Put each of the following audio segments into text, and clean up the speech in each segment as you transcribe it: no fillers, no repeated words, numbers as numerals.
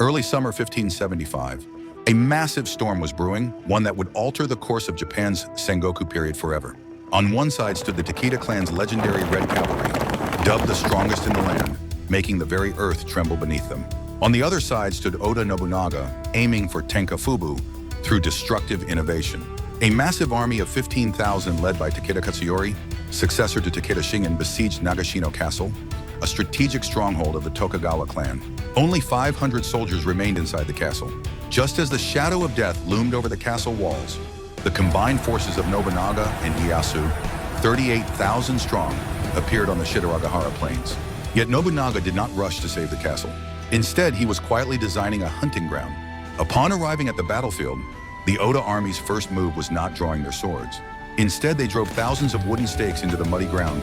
Early summer 1575, a massive storm was brewing, one that would alter the course of Japan's Sengoku period forever. On one side stood the Takeda clan's legendary Red Cavalry, dubbed the strongest in the land, making the very earth tremble beneath them. On the other side stood Oda Nobunaga, aiming for Tenkafubu through destructive innovation. A massive army of 15,000 led by Takeda Katsuyori, successor to Takeda Shingen, besieged Nagashino Castle, a strategic stronghold of the Tokugawa clan. Only 500 soldiers remained inside the castle. Just as the shadow of death loomed over the castle walls, the combined forces of Nobunaga and Ieyasu, 38,000 strong, appeared on the Shitaragahara plains. Yet Nobunaga did not rush to save the castle. Instead, he was quietly designing a hunting ground. Upon arriving at the battlefield, the Oda army's first move was not drawing their swords. Instead, they drove thousands of wooden stakes into the muddy ground,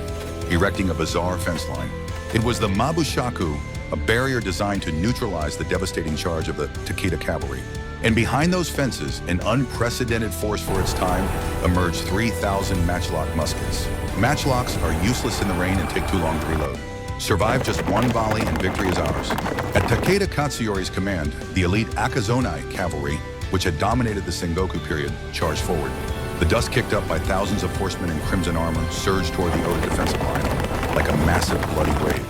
erecting a bizarre fence line. It was the Mabushaku, a barrier designed to neutralize the devastating charge of the Takeda cavalry. And behind those fences, an unprecedented force for its time, emerged 3,000 matchlock muskets. Matchlocks are useless in the rain and take too long to reload. Survive just one volley and victory is ours. At Takeda Katsuyori's command, the elite Akazonai cavalry, which had dominated the Sengoku period, charged forward. The dust kicked up by thousands of horsemen in crimson armor surged toward the Oda defensive line, like a massive bloody wave.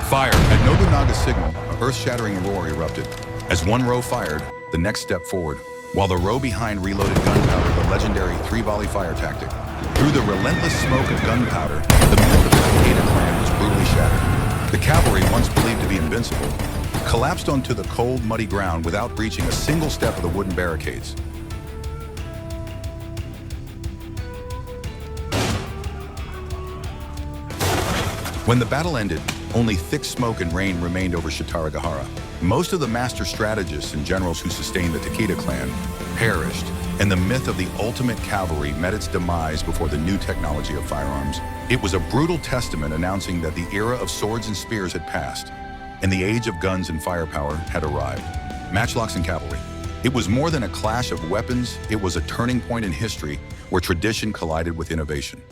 Fire! At Nobunaga's signal, an earth-shattering roar erupted. As one row fired, the next stepped forward, while the row behind reloaded gunpowder, the legendary three-volley fire tactic. Through the relentless smoke of gunpowder, the myth of the Takeda clan was brutally shattered. The cavalry, once believed to be invincible, collapsed onto the cold, muddy ground without breaching a single step of the wooden barricades. When the battle ended, only thick smoke and rain remained over Shitaragahara. Most of the master strategists and generals who sustained the Takeda clan perished, and the myth of the ultimate cavalry met its demise before the new technology of firearms. It was a brutal testament announcing that the era of swords and spears had passed, and the age of guns and firepower had arrived. Matchlocks and cavalry. It was more than a clash of weapons, it was a turning point in history where tradition collided with innovation.